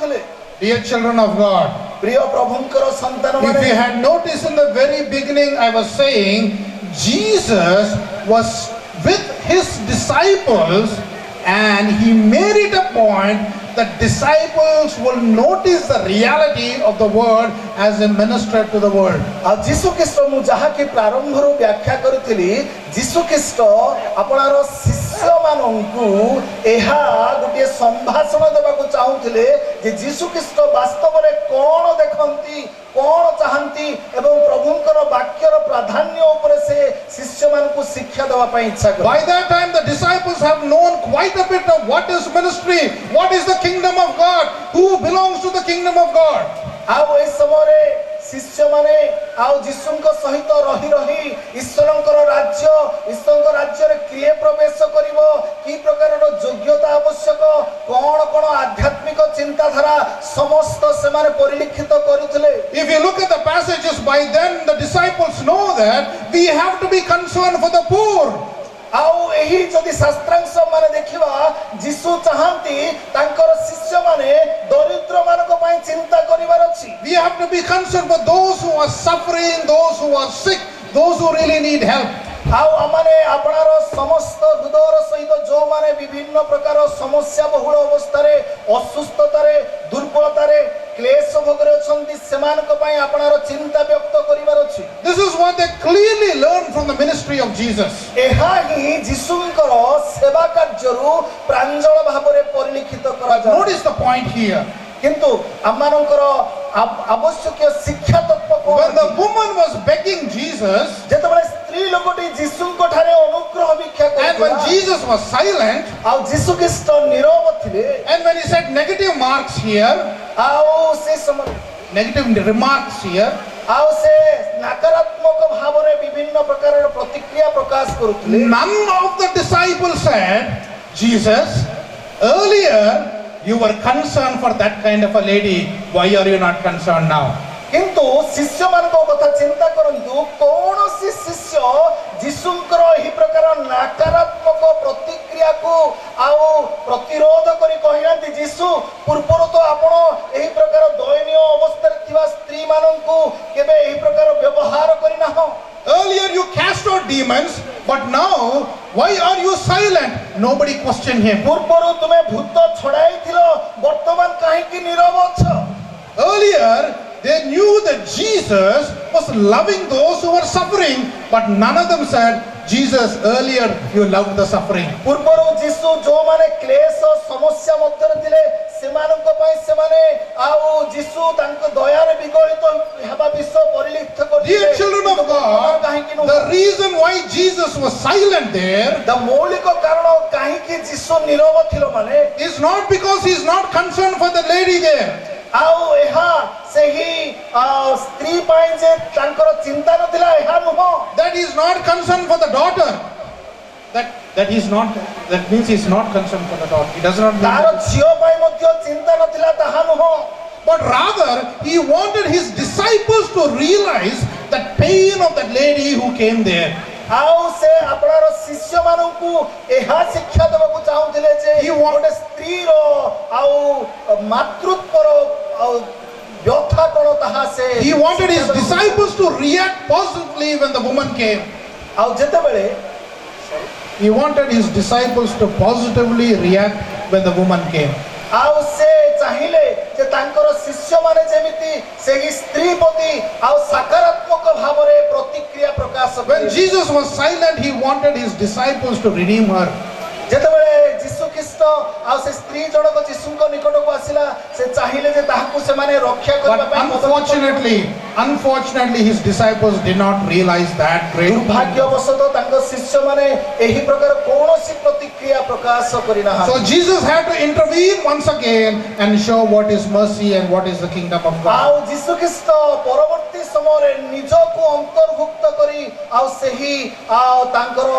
କରୁଥିଲେ। Dear children of God, ପ୍ରିୟ ପ୍ରଭୁଙ୍କର ସନ୍ତାନ if ମାନେ, you had noticed in the very beginning, I was saying Jesus was with his disciples and he made it a point that disciples will notice the reality of the word as they ministered to the world. ଆଉ ଯୀଶୁ ଖ୍ରୀଷ୍ଟ ମୁଁ ଯାହାକି ପ୍ରାରମ୍ଭରୁ ବ୍ୟାଖ୍ୟା କରିଥିଲି, ଯୀଶୁ ଖ୍ରୀଷ୍ଟ ଆପଣର ଶିଷ୍ୟମାନଙ୍କୁ ଏହା ଗୋଟିଏ ସମ୍ଭାଷଣ ଦେବାକୁ ଚାହୁଁଥିଲେ ଯେ ଯୀଶୁ ଖ୍ରୀଷ୍ଟ ବାସ୍ତବରେ କ'ଣ ଦେଖନ୍ତି, କ'ଣ ଚାହାନ୍ତି ଏବଂ ପ୍ରଭୁଙ୍କର ବାକ୍ୟର ପ୍ରାଧାନ୍ୟ ଉପରେ ସେ ଶିଷ୍ୟମାନଙ୍କୁ ଶିକ୍ଷା ଦେବା ପାଇଁ ଇଚ୍ଛା କଲେ। By that time the disciples have known quite a bit of what is ministry, what is the kingdom of God, who belongs to the kingdom of God. ଆଉ ଏ ସମୟରେ ଶିଷ୍ୟମାନେ ଆଉ ଯୀଶୁଙ୍କ ସହିତ ରହି ରହି ଈଶ୍ୱରଙ୍କର ରାଜ୍ୟରେ କିଏ ପ୍ରବେଶ କରିବ, କି ପ୍ରକାରର ଯୋଗ୍ୟତା ଆବଶ୍ୟକ, କ'ଣ କ'ଣ ଆଧ୍ୟାତ୍ମିକ ଚିନ୍ତାଧାରା ସମସ୍ତ ସେମାନେ ପରିଲକ୍ଷିତ କରୁଥିଲେ। If you look at the passages, by then the disciples know that we have to be concerned for the poor. ଆଉ ଏହି ଯଦି ଶାସ୍ତ୍ରାଂଶ ମାନେ ଦେଖିବା, ଯୀଶୁ ଚାହାନ୍ତି ତାଙ୍କର ଶିଷ୍ୟମାନେ ଦରିଦ୍ର ମାନଙ୍କ ପାଇଁ ଚିନ୍ତା କରିବାର ଅଛି। We have to be concerned for those who are suffering, those who are sick, those who really need help. ଆଉ ଆମମାନେ ଆପଣର ସମସ୍ତ ହୃଦୟର ସହିତ ଯେଉଁମାନେ ବିଭିନ୍ନ ପ୍ରକାର ସମସ୍ୟା ବହୁଳ ଅବସ୍ଥାରେ, ଅସୁସ୍ଥତାରେ, ଦୁର୍ବଳତାରେ, କ୍ଲେଶ ଭୋଗରେ ଅଛନ୍ତି, ସେମାନଙ୍କ ପାଇଁ ଆପଣର ଚିନ୍ତା ବ୍ୟକ୍ତ କରିବାର ଅଛି। This is what they clearly learned from the ministry of Jesus. ଏହା ହିଁ ଯୀଶୁଙ୍କର ସେବା କାର୍ଯ୍ୟରୁ ପ୍ରାଞ୍ଜଳ ଭାବରେ ପରିଲକ୍ଷିତ କରାଯାଏ। Notice the point here. କିନ୍ତୁ ଆମମାନଙ୍କର ଆବଶ୍ୟକୀୟ ଶିକ୍ଷା ତତ୍ତ୍ୱ କ'ଣ? When the woman was begging Jesus, ଯେତେବେଳେ ସ୍ତ୍ରୀ ଲୋକଟି ଯୀଶୁଙ୍କ ଠାରେ ଅନୁଗ୍ରହ ଭିକ୍ଷା and when କରୁଥିଲା, Jesus was silent, ଆଉ ଯୀଶୁ ଖ୍ରୀଷ୍ଟ ନୀରବ ଥିଲେ, and when he said negative marks here, ଆଉ ସେ ସମୟ negative remarks here, ଆଉ ସେ ନକାରାତ୍ମକ ଭାବରେ ବିଭିନ୍ନ ପ୍ରକାରର ପ୍ରତିକ୍ରିୟା ପ୍ରକାଶ କରୁଥିଲେ, none of the disciples said, Jesus, earlier you were concerned for that kind of a lady, why are you not concerned now? କିନ୍ତୁ ଶିଷ୍ୟମାନଙ୍କ କଥା ଚିନ୍ତା କରନ୍ତୁ, କୌଣସି ଶିଷ୍ୟ ଯୀଶୁଙ୍କର ଏହି ପ୍ରକାର ନକାରାତ୍ମକ ପ୍ରତିକ୍ରିୟାକୁ ଆଉ ପ୍ରତିରୋଧ କରି କହିନାହାନ୍ତି, ଯୀଶୁ ପୂର୍ବରୁ ତ ଆପଣ ଏହି ପ୍ରକାର ଦୟନୀୟ ଅବସ୍ଥାରେ ଥିବା ସ୍ତ୍ରୀମାନଙ୍କୁ କେବେ ଏହି ପ୍ରକାର ବ୍ୟବହାର କରିନାହଁ। Earlier you cast out demons, but now why are you silent? Nobody questioned him. ପୂର୍ବରୁ ତୁମେ ଭୂତ ଛଡ଼ାଇଥିଲ, ବର୍ତ୍ତମାନ କାହିଁକି ନୀରବ ଅଛ? Earlier they knew that Jesus was loving those who were suffering, but none of them said, Jesus, earlier you loved the suffering. ପୂର୍ବରୁ ଯୀଶୁ ଯେଉଁମାନେ କ୍ଲେଶ ସମସ୍ୟା ମଧ୍ୟରେ ଥିଲେ ସେମାନଙ୍କ ପାଇଁ ସେମାନେ ଆଉ ଯୀଶୁ ତାଙ୍କ ଦୟାରେ ବିଗଳିତ ହେବା ବିଷୟ ପରିଲକ୍ଷିତ କରିଥିଲେ। Dear children of God, the reason why Jesus was silent there ମୌଳିକ କାରଣ କାହିଁକି ଯୀଶୁ ନୀରବ ଥିଲେ ମାନେ is not because he is not concerned for the lady there. ଆଉ ଏହା ସେହି ସ୍ତ୍ରୀ ପାଇଁ ଯେ ତାଙ୍କର ଚିନ୍ତା ନଥିଲା ଏହା ନୁହଁ। That he is not concerned for the daughter. That means he is not concerned for the daughter. He does not mean ତାର ଝିଅ ପାଇଁ ମଧ୍ୟ ଚିନ୍ତା ନଥିଲା ତାହା ନୁହଁ। but rather he wanted his disciples to realize the pain of that lady who came there. ଆଉ ସେ ଆପଣର ଶିଷ୍ୟମାନଙ୍କୁ ଏହା ଶିକ୍ଷା ଦେବାକୁ ଚାହୁଁଥିଲେ ଯେ ଗୋଟେ ସ୍ତ୍ରୀର ଆଉ ମାତୃତ୍ୱର ବ୍ୟଥା କ'ଣ ତାହା ସେ He wanted his disciples to react positively when the woman came. ଆଉ ଯେତେବେଳେ He wanted his disciples to positively react when the woman came. ଆଉ ସେ ଚାହିଁଲେ ଯେ ତାଙ୍କର ଶିଷ୍ୟମାନେ ଯେମିତି ସେହି ସ୍ତ୍ରୀ ପ୍ରତି ଆଉ ସକାରାତ୍ମକ ଭାବରେ ପ୍ରତିକ୍ରିୟା ପ୍ରକାଶ When କରିବେ। Jesus was silent, he wanted his disciples to redeem her. ଯେତେବେଳେ ଯୀଶୁ ଖ୍ରୀଷ୍ଟ ଆଉ ସେ ସ୍ତ୍ରୀ ଜଣକ ଯୀଶୁଙ୍କ ନିକଟକୁ ଆସିଲା, ସେ ଚାହିଁଲେ ଯେ ତାହାକୁ ସେମାନେ ରକ୍ଷା କରିବା But ପାଇଁ unfortunately, his disciples did not realize that great. ଦୁର୍ଭାଗ୍ୟବଶତଃ ତାଙ୍କ ଶିଷ୍ୟମାନେ ଏହି ପ୍ରକାର କୌଣସି ପ୍ରତିକ୍ରିୟା ପ୍ରକାଶ କରିନାହାନ୍ତି। So Jesus had to intervene once again and show what is mercy and what is the kingdom of God. ଆଉ ଯୀଶୁ ଖ୍ରୀଷ୍ଟ ପରବର୍ତ୍ତୀ ସମୟରେ ନିଜକୁ ଅନ୍ତର୍ଭୁକ୍ତ କରି ଆଉ ସେହି ଆଉ ତାଙ୍କର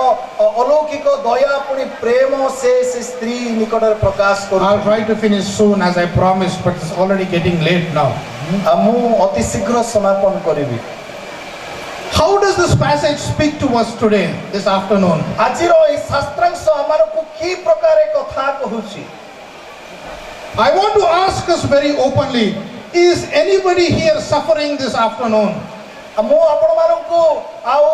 ଅଲୌକିକ ଦୟା ପୁଣି ପ୍ରେମ ସେ ସ୍ତ୍ରୀ ନିକଟରେ ପ୍ରକାଶ I'll କରୁଛନ୍ତି। try to finish soon as I promised, but it's already getting late now. ମୁଁ ଅତି ଶୀଘ୍ର ସମାପନ କରିବି। How does this passage speak to us today, this afternoon? ଆଜିର ଏହି ଶାସ୍ତ୍ରାଂଶ ଆମମାନଙ୍କୁ କି ପ୍ରକାରେ କଥା କହୁଛି? I want to ask us very openly, is anybody here suffering this afternoon? ମୁଁ ଆପଣମାନଙ୍କୁ ଆଉ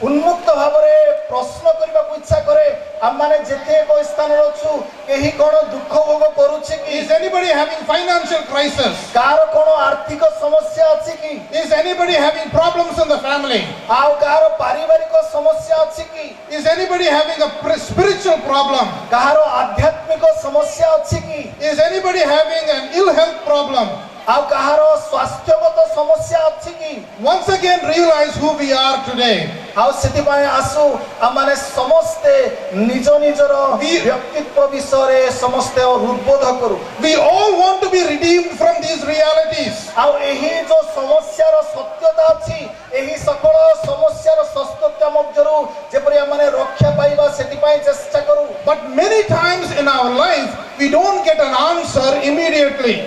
ଉନ୍ମୁକ୍ତ ଭାବରେ ପ୍ରଶ୍ନ କରିବାକୁ ଇଚ୍ଛା କରେ ଆମମାନେ ଯେତେ ଏକ ସ୍ଥାନରେ ଅଛୁ କେହି କ'ଣ ଦୁଃଖ ଭୋଗ କରୁଛି କି? Is anybody having financial crisis? କାହାର କ'ଣ ଆର୍ଥିକ ସମସ୍ୟା ଅଛି କି? Is anybody having problems in the family? ଆଉ କାହାର ପାରିବାରିକ ସମସ୍ୟା ଅଛି କି? Is anybody having a spiritual problem? କାହାର ଆଧ୍ୟାତ୍ମିକ ସମସ୍ୟା ଅଛି କି? Is anybody having an ill health problem? ଆଉ କାହାର ସ୍ୱାସ୍ଥ୍ୟଗତ ସମସ୍ୟା ଅଛି କି? Once again realize who we are today. ଆଉ ସେଥିପାଇଁ ଆସୁ ଆମମାନେ ସମସ୍ତେ ନିଜ ନିଜର ବ୍ୟକ୍ତିତ୍ୱ ବିଷୟରେ ସମସ୍ତେ ହୃଦବୋଧ କରୁ। We all want to be redeemed from these realities. ଆଉ ଏହି ଯୋଉ ସମସ୍ୟାର ସତ୍ୟତା ଅଛି ଏହି ସକଳ ସମସ୍ୟାର ସତ୍ୟତା ମଧ୍ୟରୁ ଯେପରି ଆମମାନେ ରକ୍ଷା ପାଇବା ସେଥିପାଇଁ ଚେଷ୍ଟା କରୁ। But many times in our life we don't get an answer immediately.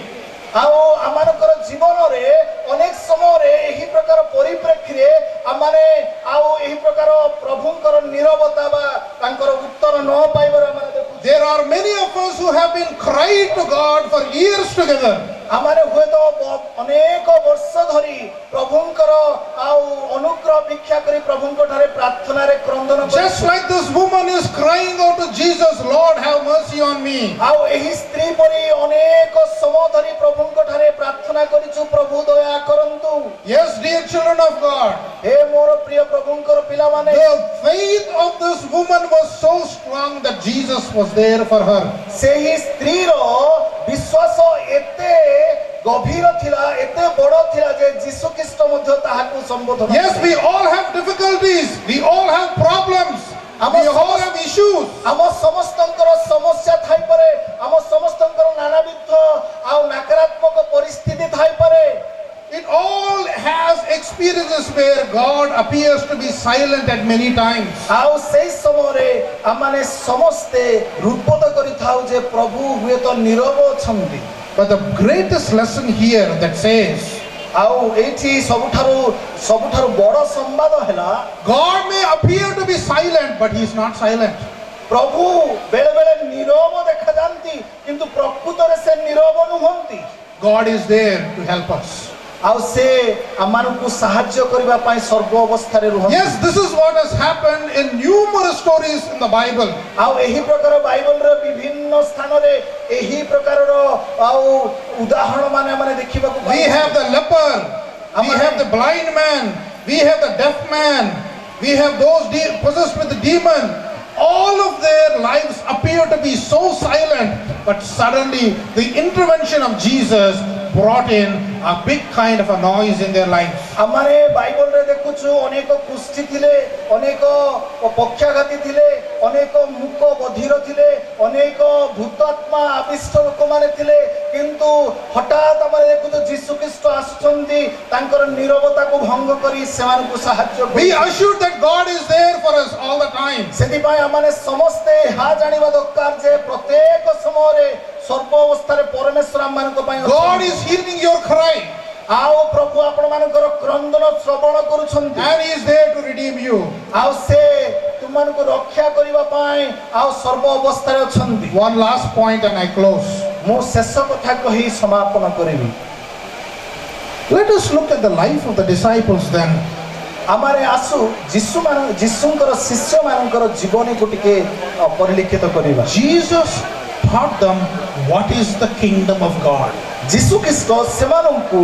ଆଉ ଆମମାନଙ୍କର ଜୀବନରେ ଅନେକ ସମୟରେ ଏହି ପ୍ରକାର ପରିପ୍ରେକ୍ଷୀରେ ଆମମାନେ ଆଉ ଏହି ପ୍ରକାର ପ୍ରଭୁଙ୍କର ନିରବତା ବା ତାଙ୍କର ଉତ୍ତର ନ ପାଇବାର ଆମେ ଦେଖୁ। There are many of us who have been cried to God for years together. ଆମମାନେ ହୁଏତ ଅନେକ ବର୍ଷ ଧରି ପ୍ରଭୁଙ୍କର ଆଉ ଅନୁଗ୍ରହ ଭିକ୍ଷା କରି ପ୍ରଭୁଙ୍କ ଠାରେ ପ୍ରାର୍ଥନାରେ କ୍ରନ୍ଦନ କରିଛୁ। Just like this woman is crying out to Jesus, Lord have mercy on me. ଆଉ ଏହି ସ୍ତ୍ରୀ ପରି ଅନେକ ସମୟ ଧରି ପ୍ରଭୁଙ୍କ ଠାରେ ପ୍ରାର୍ଥନା କରିଛୁ ପ୍ରଭୁ ଦୟା କରନ୍ତୁ। Yes, dear children of God, ହେ ମୋର ପ୍ରିୟ ପ୍ରଭୁଙ୍କର ପିଲାମାନେ the faith of this woman was so strong that Jesus was there for her. ସେହି ସ୍ତ୍ରୀର ବିଶ୍ୱାସ ଏତେ ଗଭୀର ଥିଲା ଏତେ ବଡ଼ ଥିଲା ଯେ ଯୀଶୁ ଖ୍ରୀଷ୍ଟ ମଧ୍ୟ ତାହାକୁ ସମ୍ବୋଧନ Yes, we all have difficulties, we all have problems, we all have issues. ଆମ ସମସ୍ତଙ୍କର ସମସ୍ୟା ଥାଇପାରେ ଆମ ସମସ୍ତଙ୍କର ନାନାବିଧ ଆଉ ନକାରାତ୍ମକ ପରିସ୍ଥିତି ଥାଇପାରେ। It all has experiences where God appears to be silent at many times. ଆଉ ସେହି ସମୟରେ ଆମମାନେ ସମସ୍ତେ ହୃଦବୋଧ କରିଥାଉ ଯେ ପ୍ରଭୁ ହୁଏତ ନୀରବ ଅଛନ୍ତି। But the greatest lesson here that says, ଆଉ ଏଇଠି ସବୁଠାରୁ ବଡ଼ ସମ୍ବାଦ ହେଲା God may appear to be silent, but He is not silent. ପ୍ରଭୁ ବେଳେ ବେଳେ ନୀରବ ଦେଖାଯାନ୍ତି କିନ୍ତୁ ପ୍ରକୃତରେ ସେ ନୀରବ ନୁହନ୍ତି। God is there to help us. ଆଉ ସେ ଆମମାନଙ୍କୁ ସାହାଯ୍ୟ କରିବା ପାଇଁ ସର୍ବ ଅବସ୍ଥାରେ ରୁହନ୍ତି। Yes, this is what has happened in numerous stories in the Bible. ଆଉ ଏହି ପ୍ରକାର ବାଇବଲର ବିଭିନ୍ନ ସ୍ଥାନରେ ଏହି ପ୍ରକାରର ଆଉ ଉଦାହରଣ ମାନେ ଦେଖିବାକୁ We have the leper, we have the blind man, we have the deaf man, we have those possessed with the demon. All of their lives appear to be so silent, but suddenly the intervention of Jesus brought in a big kind of a noise in their lives. ଆମମାନେ ବାଇବଲରେ ଦେଖୁଛୁ ଅନେକ କୁଷ୍ଠି ଥିଲେ ଅନେକ ପକ୍ଷାଘାତୀ ଥିଲେ ଅନେକ ମୂକ ବଧିର ଥିଲେ ଅନେକ ଭୂତାତ୍ମା ଆବିଷ୍ଟ ଲୋକମାନେ ଥିଲେ କିନ୍ତୁ ହଠାତ୍ ଆମେ ଦେଖୁଛୁ ଯୀଶୁ ଖ୍ରୀଷ୍ଟ ଆସୁଛନ୍ତି ତାଙ୍କର ନୀରବତାକୁ ଭଙ୍ଗ କରି ସେମାନଙ୍କୁ ସାହାଯ୍ୟ Be assured that God is there for us all the time. ସେଥିପାଇଁ ଆମମାନେ ସମସ୍ତେ ଏହା ଜାଣିବା ଦରକାର ଯେ ପ୍ରତ୍ୟେକ ସମୟରେ ସର୍ବ ଅବସ୍ଥାରେ ପରମେଶ୍ୱର ଆମମାନଙ୍କ ପାଇଁ God is hearing your cry. ଆଉ ପ୍ରଭୁ ଆପଣମାନଙ୍କର କ୍ରନ୍ଦନ ଶ୍ରବଣ କରୁଛନ୍ତି And He is there to redeem you. ଆଉ ସେ ତୁମମାନଙ୍କୁ ରକ୍ଷା କରିବା ପାଇଁ ଆଉ ସର୍ବ ଅବସ୍ଥାରେ ଅଛନ୍ତି। One last point and I close. ମୁଁ ଶେଷ କଥା କହି ସମାପନ କରିବି। Let us look at the life of the disciples then. ଆମରେ ଆସୁ ଯୀଶୁଙ୍କର ଶିଷ୍ୟମାନଙ୍କର ଜୀବନୀକୁ ଟିକେ ପରିଲିଖିତ କରିବା। Jesus taught them what is the kingdom of God. ଯୀଶୁ ଖ୍ରୀଷ୍ଟ ସେମାନଙ୍କୁ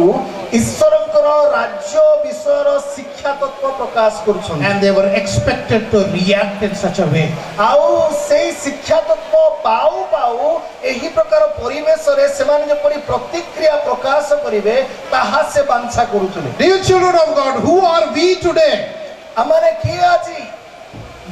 ଈଶ୍ୱରଙ୍କର ରାଜ୍ୟ ବିଷୟର ଶିକ୍ଷା ତତ୍ତ୍ୱ ପ୍ରକାଶ କରୁଛନ୍ତି। And they were expected to react in such a way. ଆଉ ସେଇ ଶିକ୍ଷା ତତ୍ତ୍ୱ ପାଉ ପାଉ ଏହି ପ୍ରକାର ପରିବେଶରେ ସେମାନେ ଯେପରି ପ୍ରତିକ୍ରିୟା ପ୍ରକାଶ କରିବେ ତାହା ସେ ବାଞ୍ଛା କରୁଥିଲେ। Dear children of God, who are we today? ଆମମାନେ କିଏ ଆଜି?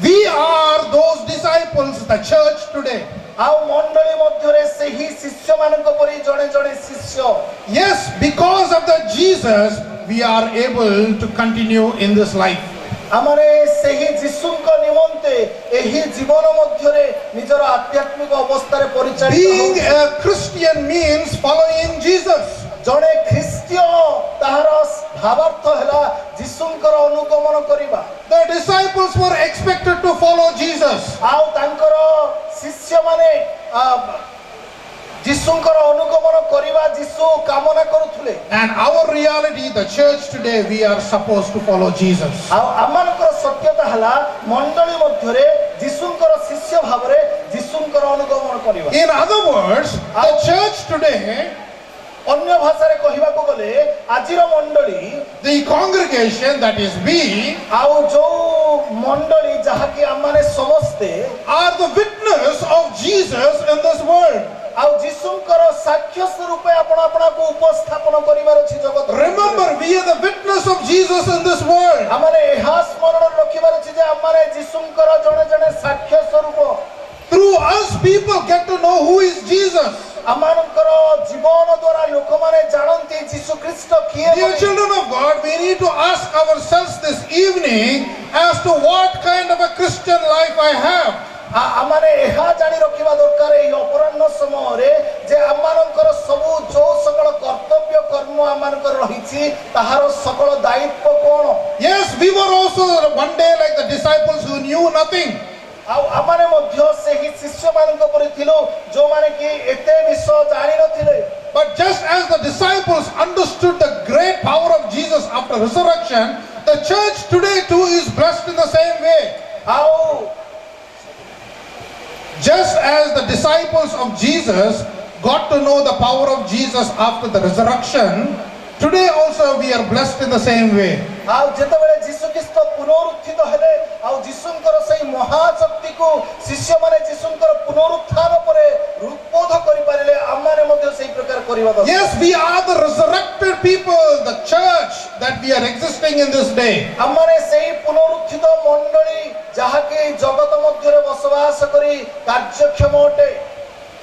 We are those disciples, the church today. ଆଉ ମଣ୍ଡଳୀ ମଧ୍ୟରେ ସେହି ଶିଷ୍ୟମାନଙ୍କ ପରି ଜଣେ ଜଣେ ଶିଷ୍ୟ। Yes, because of the Jesus, we are able to continue in this life. ଆମମାନେ ସେହି ଯୀଶୁଙ୍କ ନିମନ୍ତେ ଏହି ଜୀବନ ମଧ୍ୟରେ ନିଜର ଆଧ୍ୟାତ୍ମିକ ଅବସ୍ଥାରେ ପରିଚାଳିତ Being a Christian means following Jesus. ଜଣେ ଖ୍ରୀଷ୍ଟୀୟ ତାହାର ଭାବାର୍ଥ ହେଲା ଯୀଶୁଙ୍କର ଅନୁଗମନ କରିବା। The disciples were expected to follow Jesus. ଆଉ ତାଙ୍କର ଶିଷ୍ୟମାନେ ଯୀଶୁଙ୍କର ଅନୁଗମନ କରିବା ଯୀଶୁ କାମନା କରୁଥିଲେ। And our reality, the church today, we are supposed to follow Jesus. ଆଉ ଆମମାନଙ୍କର ସତ୍ୟତା ହେଲା ମଣ୍ଡଳୀ ମଧ୍ୟରେ ଯୀଶୁଙ୍କର ଶିଷ୍ୟ ଭାବରେ ଯୀଶୁଙ୍କର ଅନୁଗମନ କରିବା। In other words, the church today, ଅନ୍ୟ ଭାଷାରେ କହିବାକୁ ଗଲେ ଆଜିର ମଣ୍ଡଳୀ the congregation that is we, ଆଉ ଯୋଉ ମଣ୍ଡଳୀ ଯାହାକି ଆମମାନେ ସମସ୍ତେ are the witness of Jesus in this world. ଆଉ ଯୀଶୁଙ୍କର ସାକ୍ଷ୍ୟ ସ୍ୱରୂପ ଆପଣ ଆପଣଙ୍କୁ ଉପସ୍ଥାପନ କରିବାର ଅଛି ଜଗତ। Remember, we are the witness of Jesus in this world. ଆମମାନେ ଏହା ସ୍ମରଣ ରଖିବାର ଅଛି ଯେ ଆମମାନେ ଯୀଶୁଙ୍କର ଜଣେ ଜଣେ ସାକ୍ଷ୍ୟ ସ୍ୱରୂପ। Through us, people get to know who is Jesus. ଆମମାନଙ୍କର ଜୀବନ ଦ୍ୱାରା ଲୋକମାନେ ଜାଣନ୍ତି ଯୀଶୁ ଖ୍ରୀଷ୍ଟ କିଏ Dear ବୋଲି। children of God, we need to ask ourselves this evening as to what kind of a Christian life I have. ଆମମାନେ ଏହା ଜାଣି ରଖିବା ଦରକାର ଏହି ଅପରାହ୍ନ ସମୟରେ ଯେ ଆମମାନଙ୍କର ସବୁ ଯୋଉ ସକଳ କର୍ତ୍ତବ୍ୟ କର୍ମ ଆମମାନଙ୍କର ରହିଛି ତାହାର ସକଳ ଦାୟିତ୍ୱ କ'ଣ। Yes, we were also one day like the disciples who knew nothing. ଆଉ ଆମମାନେ ମଧ୍ୟ ସେହି ଶିଷ୍ୟମାନଙ୍କ ପରି ଥିଲୁ ଯୋଉମାନେ କି ଏତେ ବିଷୟ ଜାଣିନଥିଲେ। But just as the disciples understood the great power of Jesus after resurrection, the church today too is blessed in the same way. ଆଉ Just as the disciples of Jesus got to know the power of Jesus after the resurrection, today also we are blessed in the same way. ଆଉ ଯେତେବେଳେ ଯୀଶୁ ଖ୍ରୀଷ୍ଟ ପୁନରୁତ୍ଥିତ ହେଲେ ଆଉ ଯୀଶୁଙ୍କର ସେହି ମହାଶକ୍ତିକୁ ଶିଷ୍ୟମାନେ ଯୀଶୁଙ୍କର ପୁନରୁତ୍ଥାନ ପରେ ରୂପବୋଧ କରିପାରିଲେ ଆମମାନେ ମଧ୍ୟ ସେହି ପ୍ରକାର କରିବା ଦରକାର। Yes, we are the resurrected people, the church that we are existing in this day. ଆମମାନେ ସେହି ପୁନରୁତ୍ଥିତ ମଣ୍ଡଳୀ ଯାହାକି ଜଗତ ମଧ୍ୟରେ ବସବାସ କରି କାର୍ଯ୍ୟକ୍ଷମ ଅଟେ।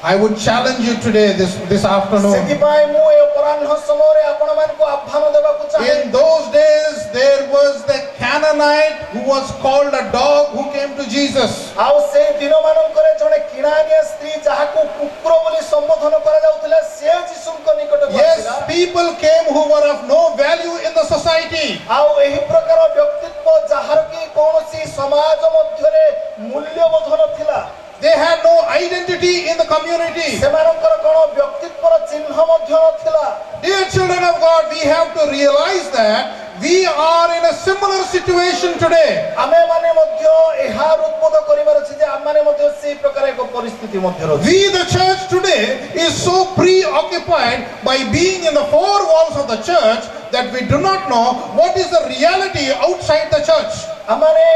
I would challenge you today, this afternoon. ସେଥିପାଇଁ ମୁଁ ଏ ଅପରାହ୍ନ ସମୟରେ ଆପଣମାନଙ୍କୁ ଆହ୍ୱାନ ଦେବାକୁ ଚାହେଁ। In those days, there was the Canaanite who was called a dog who came to Jesus. ଆଉ ସେହି ଦିନମାନଙ୍କରେ ଜଣେ କିଣାଣିଆ ସ୍ତ୍ରୀ ଯାହାକୁ କୁକୁର ବୋଲି ସମ୍ବୋଧନ କରାଯାଉଥିଲା ସେ ଯୀଶୁଙ୍କ ନିକଟକୁ Yes, ଆସିଲା। people came who were of no value in the society. ଆଉ ଏହି ପ୍ରକାର ବ୍ୟକ୍ତିତ୍ୱ ଯାହାର କି କୌଣସି ସମାଜ ମଧ୍ୟରେ ମୂଲ୍ୟବୋଧ ନଥିଲା। They had no identity in the community. ସେମାନଙ୍କର କ'ଣ ବ୍ୟକ୍ତିତ୍ୱର ଚିହ୍ନ ମଧ୍ୟ ନଥିଲା। Dear children of God, we have to realize that we are in a similar situation today. ଆମେମାନେ ମଧ୍ୟ ଏହା ହୃଦବୋଧ କରିବାର ଅଛି ଯେ ଆମମାନେ ମଧ୍ୟ ସେହି ପ୍ରକାର ଏକ ପରିସ୍ଥିତି ମଧ୍ୟରେ ଅଛୁ। We, the church today, is so preoccupied by being in the four walls of the church that we do not know what is the reality outside the church. ଆମମାନେ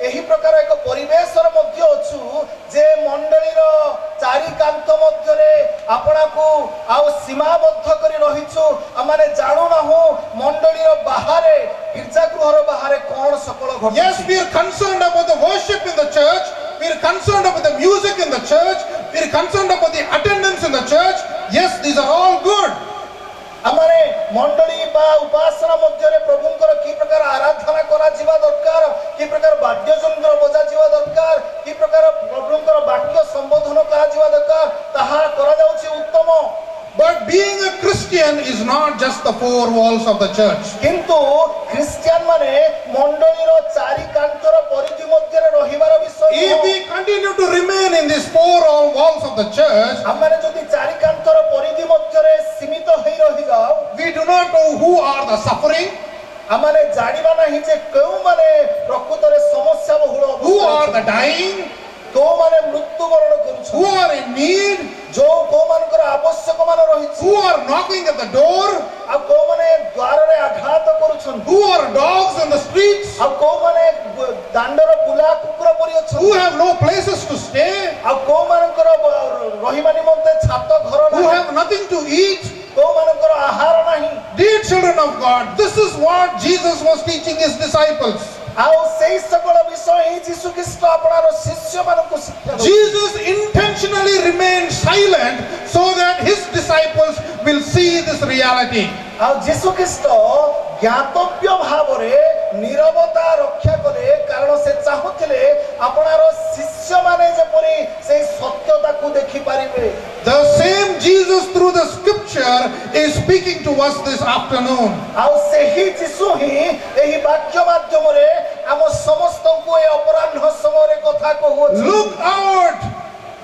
ଏହି ପ୍ରକାର ଏକ ପରିବେଶର ମଧ୍ୟ ଅଛୁ ଯେ ମଣ୍ଡଳୀର ଚାରି କାନ୍ଥ ମଧ୍ୟରେ ଆପଣାକୁ ଆଉ ସୀମାବଦ୍ଧ କରି ରହିଛୁ। ଆମମାନେ ଜାଣୁନାହୁଁ ମଣ୍ଡଳୀର ବାହାରେ ଗୀର୍ଜାଗୃହର ବାହାରେ କ'ଣ ସକଳ Yes, ଘଟୁଛି। we are concerned about the worship in the church. We are concerned about the music in the church. We are concerned about the attendance in the church. Yes, these are all good. ଆମମାନେ ମଣ୍ଡଳୀ ବା ଉପାସନା ମଧ୍ୟରେ ପ୍ରଭୁଙ୍କର କି ପ୍ରକାର ଆରାଧନା କରାଯିବା ଦରକାର, କି ପ୍ରକାର ବାଦ୍ୟଯନ୍ତ୍ର ବଜାଯିବା ଦରକାର, କି ପ୍ରକାର ପ୍ରଭୁଙ୍କର ବାକ୍ୟ ସମ୍ବୋଧନ କରାଯିବା ଦରକାର ତାହା କରାଯାଉଛି ଉତ୍ତମ। But being a Christian is not just the four walls of the church. କିନ୍ତୁ ଖ୍ରୀଷ୍ଟିଆନ ମାନେ ମଣ୍ଡଳୀର ଚାରି କାନ୍ଥର ପରିଧି ମଧ୍ୟରେ ରହିବାର ବିଷୟ If ନୁହଁ। we continue to remain in these four walls of the church, ଆମମାନେ ଯଦି ଚାରି କାନ୍ଥର ପରିଧି ମଧ୍ୟରେ ସୀମିତ ହୋଇ ରହିଯାଉ we do not know who are the suffering, ଆମମାନେ ଜାଣିବା ନାହିଁ ଯେ କେଉଁମାନେ ପ୍ରକୃତରେ ସମସ୍ୟା ବହୁଳ who are ଅବସ୍ଥାରେ the dying, କେଉଁମାନେ ମୃତ୍ୟୁବରଣ କରୁଛନ୍ତି, who are in need, କୋଉମାନଙ୍କର ଆବଶ୍ୟକ ମାନ ରହିଛି, who are knocking at the door, ଆଉ କୋଉମାନେ ଦ୍ୱାରରେ ଆଘାତ କରୁଛନ୍ତି, who are dogs in the streets, ଆଉ କୋଉମାନେ ଦାଣ୍ଡର ବୁଲା କୁକୁର ପରି who ଅଛନ୍ତି, have no places to stay, ଆଉ କୋଉମାନଙ୍କର ରହିବା ନିମନ୍ତେ ଛାତ ଘର who ନାହିଁ, have nothing to eat. କୋଉମାନଙ୍କର ଆହାର ନାହିଁ। Dear children of God, this is what Jesus was teaching his disciples. ଆଉ ସେଇ ସକଳ ବିଷୟ ହିଁ ଯୀଶୁ ଖ୍ରୀଷ୍ଟ ଆପଣାର ଶିଷ୍ୟମାନଙ୍କୁ ଶିକ୍ଷା ଦେଉଛନ୍ତି। Jesus intentionally remained silent so that his disciples will see this reality. ଆଉ ଯୀଶୁ ଖ୍ରୀଷ୍ଟ ଜ୍ଞାତବ୍ୟ ଭାବରେ ନୀରବତା ରକ୍ଷା କଲେ କାରଣ ସେ ଚାହୁଁଥିଲେ ଆପଣାର ଶିଷ୍ୟମାନେ ଯେପରି ସେଇ ସତ୍ୟତାକୁ ଦେଖିପାରିବେ। The same Jesus through the scripture is speaking to us this afternoon. ଆଉ ସେହି ଯୀଶୁ ହିଁ ଏହି ବାକ୍ୟ ମାଧ୍ୟମରେ ଆମ ସମସ୍ତଙ୍କୁ ଏ ଅପରାହ୍ନ ସମୟରେ କଥା କହୁଅଛି। Look out!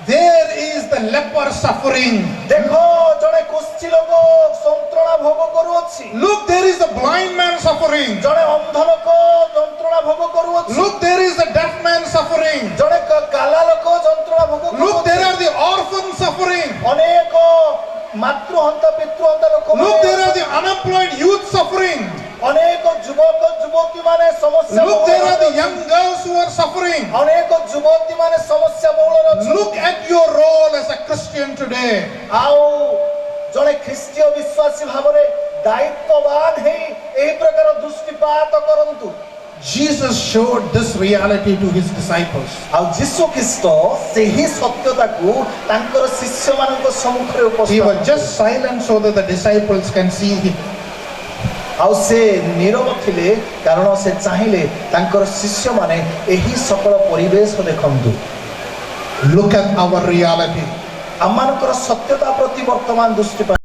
There is the leper suffering. ଦେଖ ଜଣେ କୁଷ୍ଠି ଲୋକ ଯନ୍ତ୍ରଣା ଭୋଗ କରୁଅଛି। Look, there is the blind man suffering. ଜଣେ ଅନ୍ଧ ଲୋକ ଯନ୍ତ୍ରଣା ଭୋଗ କରୁଅଛି। Look, there is the deaf man suffering. ଜଣେ କାଲା ଲୋକ ଯନ୍ତ୍ରଣା ଭୋଗ Look, there କରୁଅଛି। are the orphans suffering. ଅନେକ ମାତୃହନ୍ତ ପିତୃହନ୍ତ ଲୋକ Look, there are the unemployed youth suffering. ଅନେକ ଯୁବକ ଯୁବତୀ ମାନେ ସମସ୍ୟା Look, there are the ବହୁଳ young girls who are suffering. ଅନେକ ଯୁବତୀ ମାନେ ସମସ୍ୟା ବହୁଳରେ ଅଛନ୍ତି। Look at your role as a Christian today. ଆଉ ଜଣେ ଖ୍ରୀଷ୍ଟୀୟ ବିଶ୍ୱାସୀ ଭାବରେ ଦାୟିତ୍ୱବାନ ହେଇ ଏହି ପ୍ରକାର ଦୃଷ୍ଟିପାତ କରନ୍ତୁ। Jesus showed this reality to his disciples. ଆଉ ଯୀଶୁ ଖ୍ରୀଷ୍ଟ ସେହି ସତ୍ୟତାକୁ ତାଙ୍କର ଶିଷ୍ୟମାନଙ୍କ ସମ୍ମୁଖରେ He ଉପସ୍ଥାପନ was just silent so that the disciples can see him. ଆଉ ସେ ନୀରବ ଥିଲେ କାରଣ ସେ ଚାହିଁଲେ ତାଙ୍କର ଶିଷ୍ୟମାନେ ଏହି ସକଳ ପରିବେଶ ଦେଖନ୍ତୁ। Look at our reality. ଆମମାନଙ୍କର ସତ୍ୟତା ପ୍ରତି ବର୍ତ୍ତମାନ ଦୃଷ୍ଟିପାତ